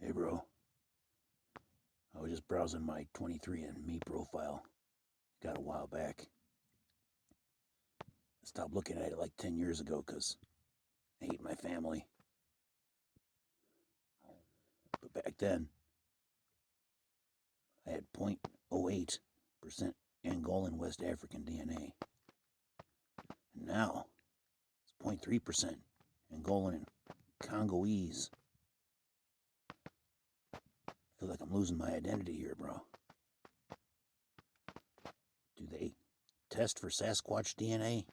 Hey, bro. I was just browsing my 23andMe profile. Got a while back. I stopped looking at it like 10 years ago because I hate my family. But back then, I had 0.08% Angolan West African DNA. And now, it's 0.3% Angolan and Congolese. I feel like I'm losing my identity here, bro. Do they test for Sasquatch DNA?